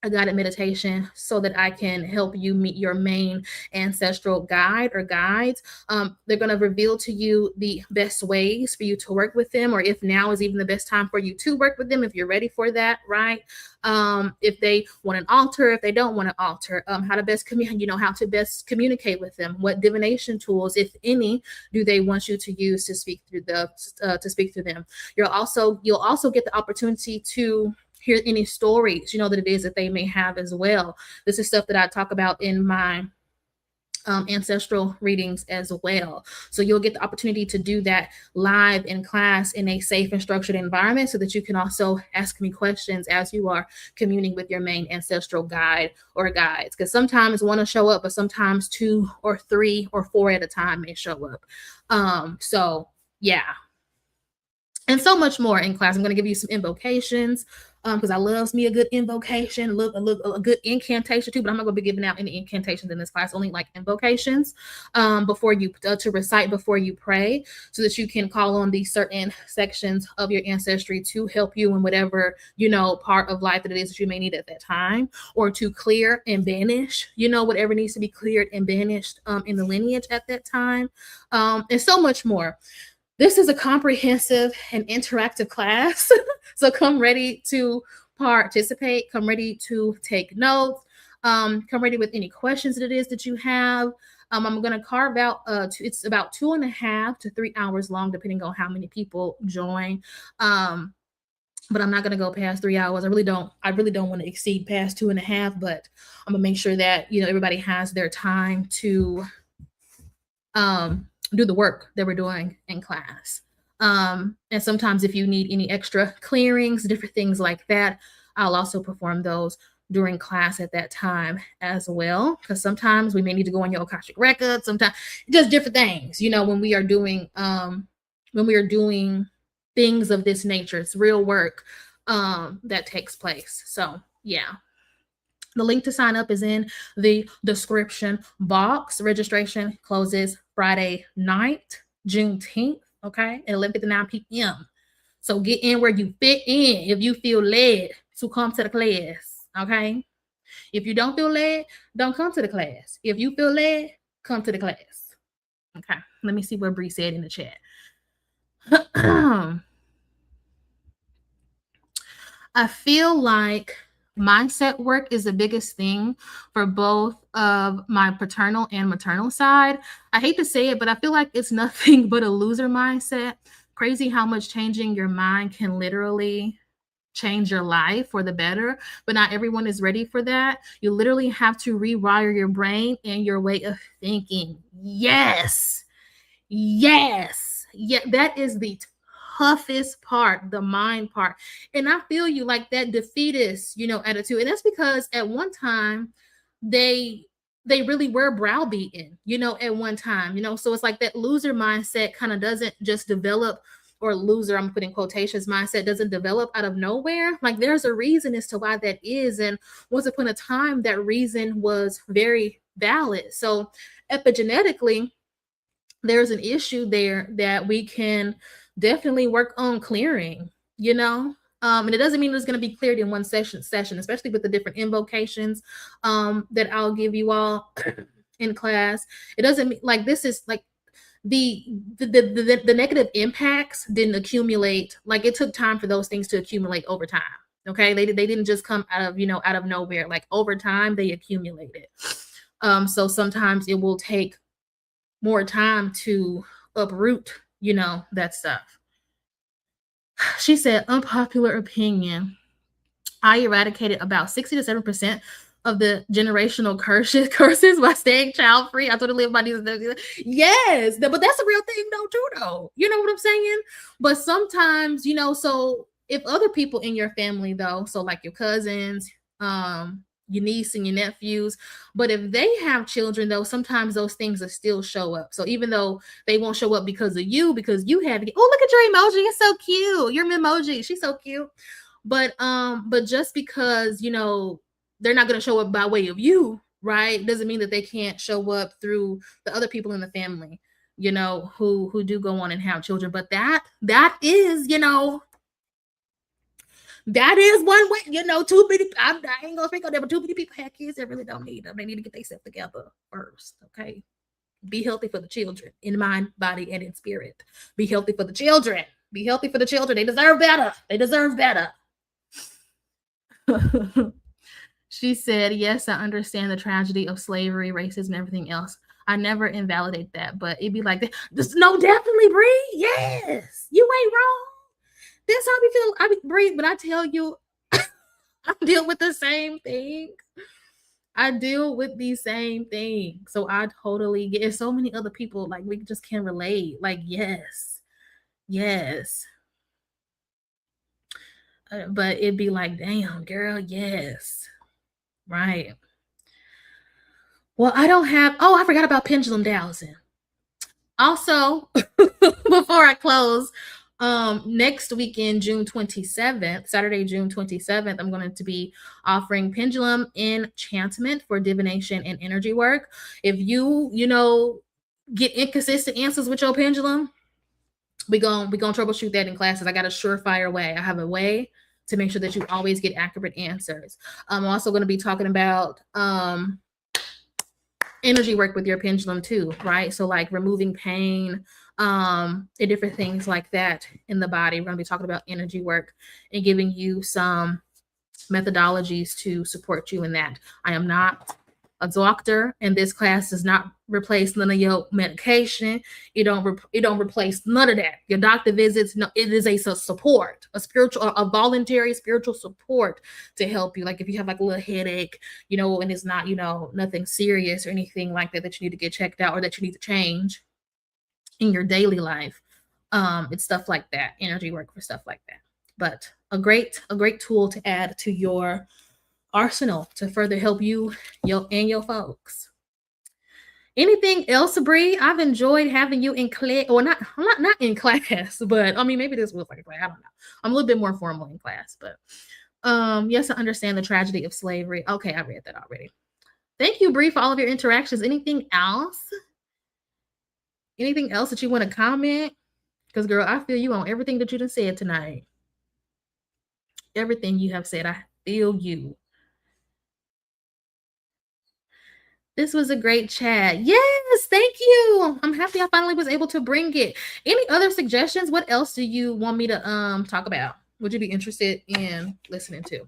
a guided meditation so that I can help you meet your main ancestral guide or guides. They're going to reveal to you the best ways for you to work with them, or if now is even the best time for you to work with them, if you're ready for that, right? If they want an altar, if they don't want an altar, how to best communicate with them, what divination tools, if any, do they want you to use to speak through them. You'll also get the opportunity to hear any stories, that it is that they may have as well. This is stuff that I talk about in my ancestral readings as well. So you'll get the opportunity to do that live in class in a safe and structured environment so that you can also ask me questions as you are communing with your main ancestral guide or guides. Because sometimes one will show up, but sometimes 2 or 3 or 4 at a time may show up. So yeah, and so much more in class. I'm going to give you some invocations because I loves me a good invocation, a good incantation too. But I'm not going to be giving out any incantations in this class, only like invocations before you to recite before you pray, so that you can call on these certain sections of your ancestry to help you in whatever part of life that it is that you may need at that time, or to clear and banish whatever needs to be cleared and banished in the lineage at that time, and so much more. This is a comprehensive and interactive class. So come ready to participate. Come ready to take notes. Come ready with any questions that it is that you have. I'm going to carve out, it's about 2.5 to 3 hours long, depending on how many people join. But I'm not going to go past 3 hours. I really don't want to exceed past 2.5, but I'm going to make sure that, everybody has their time to, do the work that we're doing in class. And sometimes if you need any extra clearings, different things like that, I'll also perform those during class at that time as well. Because sometimes we may need to go on your Akashic record, sometimes just different things, when we are doing things of this nature. It's real work that takes place. So yeah. The link to sign up is in the description box. Registration closes Friday night, Juneteenth, okay, at 11:59 p.m. So get in where you fit in if you feel led to come to the class, okay? If you don't feel led, don't come to the class. If you feel led, come to the class. Okay, let me see what Bree said in the chat. I feel like mindset work is the biggest thing for both of my paternal and maternal side. I hate to say it, but I feel like it's nothing but a loser mindset. Crazy how much changing your mind can literally change your life for the better, but not everyone is ready for that. You literally have to rewire your brain and your way of thinking. Yes. Yeah, that is the toughest part, the mind part. And I feel you, like that defeatist, attitude. And that's because at one time they really were browbeaten, at one time, so it's like that loser mindset kind of doesn't just develop, or loser, I'm putting quotations, mindset doesn't develop out of nowhere. Like there's a reason as to why that is. And once upon a time, that reason was very valid. So epigenetically, there's an issue there that we can definitely work on clearing, and it doesn't mean it's going to be cleared in one session, especially with the different invocations that I'll give you all in class. It doesn't mean like this is like the negative impacts didn't accumulate. Like it took time for those things to accumulate over time. Okay. They didn't just come out of nowhere. Like over time they accumulated. So sometimes it will take more time to uproot, that stuff. She said, unpopular opinion. I eradicated about 60 to 7% of the generational curses by staying child free. I totally live by these. Yes, but that's a real thing though, too, though. You know what I'm saying? But sometimes, so if other people in your family though, so like your cousins, your niece and your nephews, but if they have children though, sometimes those things will still show up. So even though they won't show up because of you, because you have it, oh, look at your emoji, it's so cute, your emoji, she's so cute. But just because they're not going to show up by way of you, right, doesn't mean that they can't show up through the other people in the family, who do go on and have children. But that is that is one way, too many. I ain't gonna speak on that, but too many people have kids that really don't need them. They need to get themselves together first. Okay. Be healthy for the children in mind, body, and in spirit. Be healthy for the children. Be healthy for the children. They deserve better. They deserve better. She said, yes, I understand the tragedy of slavery, racism, and everything else. I never invalidate that, but it'd be like that. No, definitely, Bree. Yes, you ain't wrong. That's how we feel. Bree, but I tell you, I deal with the same thing. I deal with these same things. So I totally get it. So many other people, like, we just can relate. Like, yes, yes. But it'd be like, damn, girl, yes. Right. Well, I don't have, oh, I forgot about pendulum dowsing. Also, before I close, next weekend, June 27th, Saturday, June 27th, I'm going to be offering pendulum enchantment for divination and energy work. If you get inconsistent answers with your pendulum, we gonna troubleshoot that in classes. I got a surefire way. I have a way to make sure that you always get accurate answers. I'm also going to be talking about energy work with your pendulum too, right? So like removing pain, and different things like that in the body. We're going to be talking about energy work and giving you some methodologies to support you in that. I am not a doctor, and this class does not replace none of your medication. It don't replace none of that. Your doctor visits, no, it is a support, a spiritual, a voluntary spiritual support to help you. Like if you have like a little headache, and it's not, nothing serious or anything like that that you need to get checked out or that you need to change in your daily life. It's stuff like that, energy work for stuff like that. But a great tool to add to your arsenal to further help you and your folks. Anything else, Bree? I've enjoyed having you in class, or not in class, but I mean maybe this was like a class. I don't know. I'm a little bit more formal in class, but yes, I understand the tragedy of slavery. Okay, I read that already. Thank you, Bree, for all of your interactions. Anything else? Anything else that you want to comment? Because girl, I feel you on everything that you just said tonight. Everything you have said, I feel you. This was a great chat. Yes, thank you. I'm happy I finally was able to bring it. Any other suggestions? What else do you want me to talk about? Would you be interested in listening to?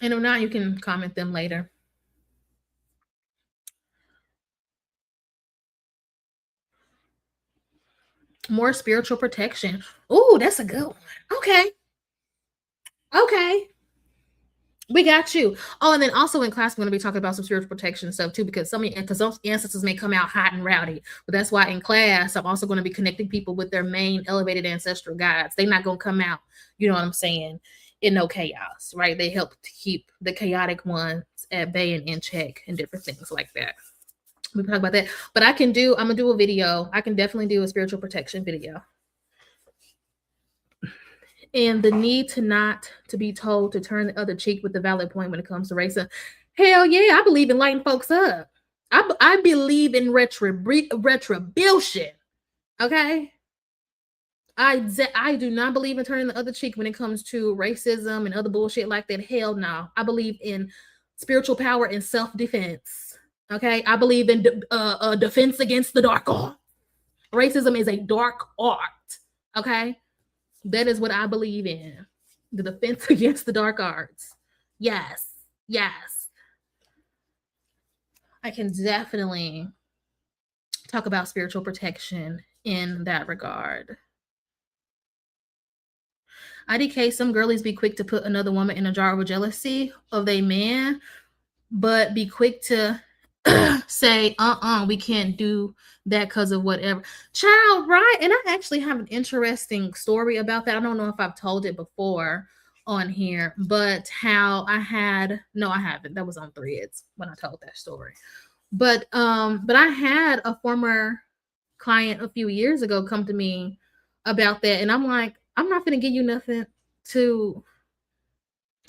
And if not, you can comment them later. More spiritual protection. Oh, that's a good one. Okay. Okay. We got you. Oh, and then also in class, we're going to be talking about some spiritual protection stuff too, because some ancestors may come out hot and rowdy. But that's why in class, I'm also going to be connecting people with their main elevated ancestral guides. They're not going to come out, you know what I'm saying, in no chaos, right? They help to keep the chaotic ones at bay and in check and different things like that. We can talk about that. But I'm going to do a video. I can definitely do a spiritual protection video. And the need to be told to turn the other cheek with the valid point when it comes to racism. Hell yeah, I believe in lighting folks up. I believe in retribution. Okay? I do not believe in turning the other cheek when it comes to racism and other bullshit like that. Hell no. I believe in spiritual power and self-defense. Okay? I believe in defense against the dark art. Racism is a dark art. Okay? That is what I believe in. The defense against the dark arts. Yes. Yes. I can definitely talk about spiritual protection in that regard. IDK, some girlies be quick to put another woman in a jar of jealousy of a man, but be quick to say, we can't do that because of whatever. Child, right? And I actually have an interesting story about that. I don't know if I've told it before on here, but how I haven't. That was on Threads when I told that story. But I had a former client a few years ago come to me about that, and I'm like, I'm not gonna give you nothing to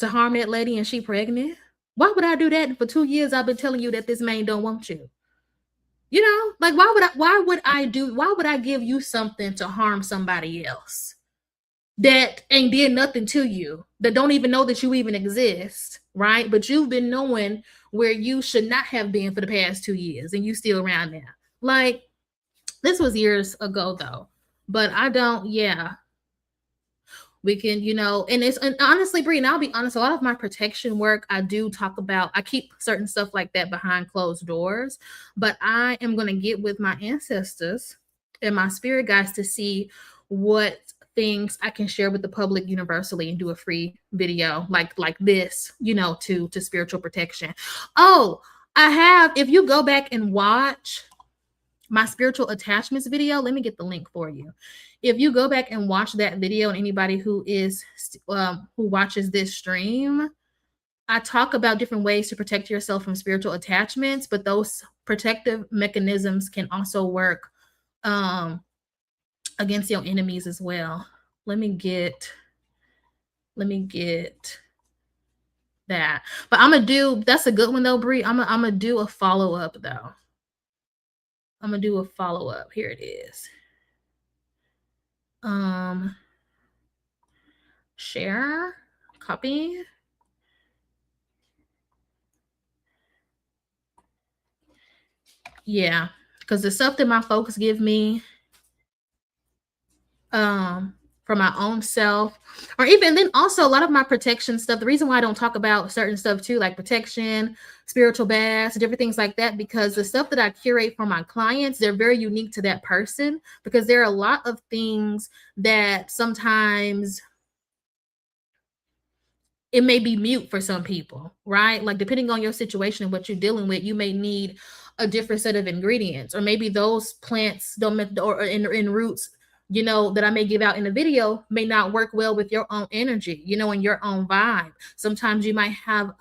harm that lady, and she pregnant. Why would I do that? And for 2 years, I've been telling you that this man don't want you. You know, like why would I give you something to harm somebody else that ain't did nothing to you, that don't even know that you even exist, right? But you've been knowing where you should not have been for the past 2 years, and you still around now. Like, this was years ago though. But I don't, yeah. We can, and honestly, Bree, and I'll be honest, a lot of my protection work, I do talk about, I keep certain stuff like that behind closed doors, but I am going to get with my ancestors and my spirit guides to see what things I can share with the public universally and do a free video like this, to spiritual protection. Oh, I have, if you go back and watch my spiritual attachments video, let me get the link for you. If you go back and watch that video, and anybody who watches this stream, I talk about different ways to protect yourself from spiritual attachments, but those protective mechanisms can also work against your enemies as well. Let me get that. But that's a good one though, Bree. I'm gonna do a follow-up though. I'm gonna do a follow-up. Here it is. Share, copy. Yeah, because the stuff that my folks give me for my own self, or even then also a lot of my protection stuff, the reason why I don't talk about certain stuff too, like protection, spiritual baths, different things like that, because the stuff that I curate for my clients, they're very unique to that person, because there are a lot of things that sometimes it may be mute for some people, right? Like depending on your situation and what you're dealing with, you may need a different set of ingredients, or maybe those plants don't, or in roots, that I may give out in a video may not work well with your own energy, and your own vibe. Sometimes you might have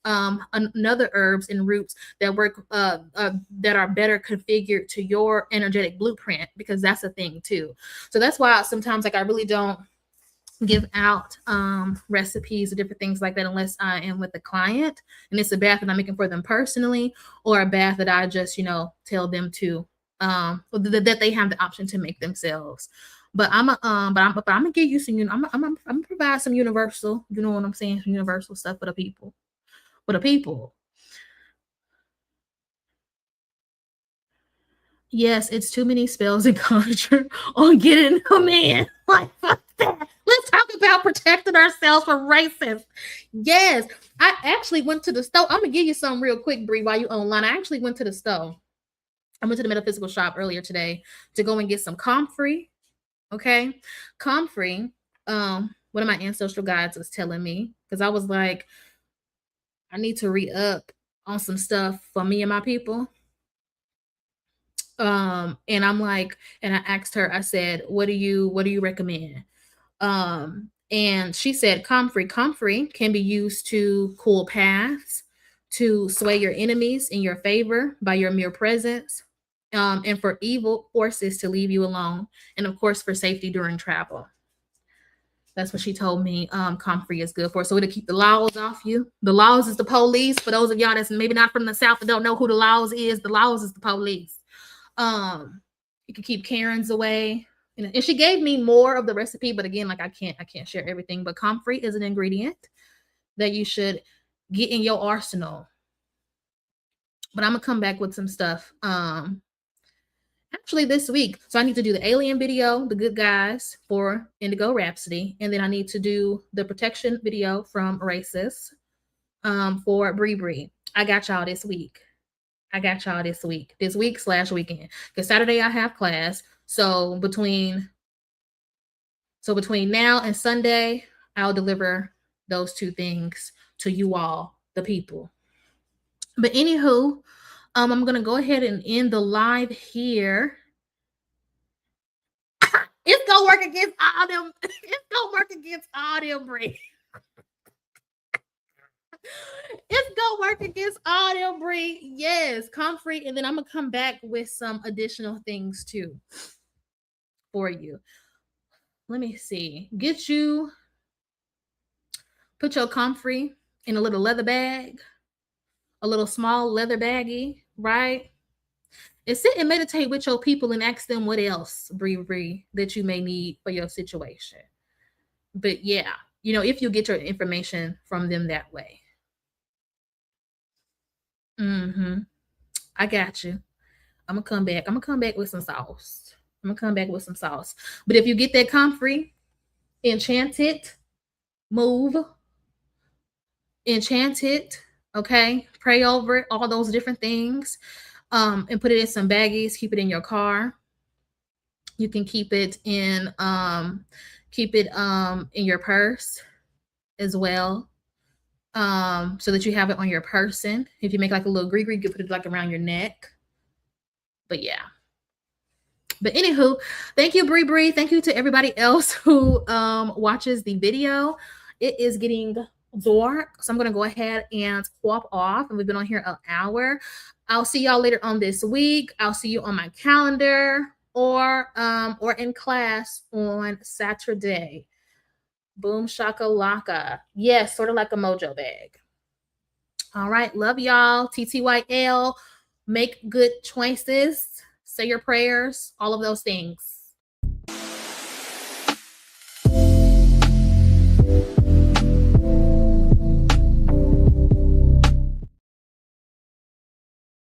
another herbs and roots that work that are better configured to your energetic blueprint, because that's a thing too. So that's why sometimes like I really don't give out recipes or different things like that unless I am with the client and it's a bath that I'm making for them personally, or a bath that I just tell them to that they have the option to make themselves. But I'm gonna give you some, I'm gonna provide some universal, you know what I'm saying, some universal stuff for the people. Yes, it's too many spells and conjure on getting them in. Like, fuck that. Let's talk about protecting ourselves from racists. Yes, I actually went to the store. I'm gonna give you some real quick, Bree, while you online. I actually went to the store. I went to the metaphysical shop earlier today to go and get some comfrey. Okay, comfrey. One of my ancestral guides was telling me, because I was like, I need to re-up on some stuff for me and my people. And I'm like, and I asked her, I said, what do you recommend? And she said comfrey can be used to cool paths, to sway your enemies in your favor by your mere presence, and for evil forces to leave you alone, and of course for safety during travel. That's what she told me comfrey is good for. So it'll keep the laws off you. The laws is the police. For those of y'all that's maybe not from the South and don't know who the laws is, the laws is the police. You can keep Karens away. And she gave me more of the recipe, but again, like I can't share everything. But comfrey is an ingredient that you should get in your arsenal. But I'm gonna come back with some stuff actually this week. So I need to do the alien video, the good guys for Indigo Rhapsody, and then I need to do the protection video from Racist for Bree. I got y'all this week. This week/weekend, because Saturday I have class. So between now and Sunday, I'll deliver those two things to you all, the people. But anywho, I'm gonna go ahead and end the live here. It's gonna work against all them. It's gonna work against all them, Bree. It's gonna work against all them, Bree. Yes, comfrey, and then I'm gonna come back with some additional things too for you. Let me see. Put your comfrey in a little leather bag, a little small leather baggie, right? And sit and meditate with your people and ask them what else, Bree, that you may need for your situation. But yeah, if you get your information from them that way. I got you. I'm gonna come back. with some sauce. But if you get that comfrey, Enchanted, move, enchanted, okay? Pray over it, all those different things. And put it in some baggies, keep it in your car. You can keep it in your purse as well. So that you have it on your person. If you make like a little gree, you can put it like around your neck. But yeah. But anywho, thank you, Bree Bree. Thank you to everybody else who watches the video. It is getting dark, so I'm gonna go ahead and swap off. And we've been on here an hour. I'll see y'all later on this week. I'll see you on my calendar or in class on Saturday. Boom shakalaka. Yes, sort of like a mojo bag. All right, love y'all. TTYL. Make good choices. Say your prayers. All of those things.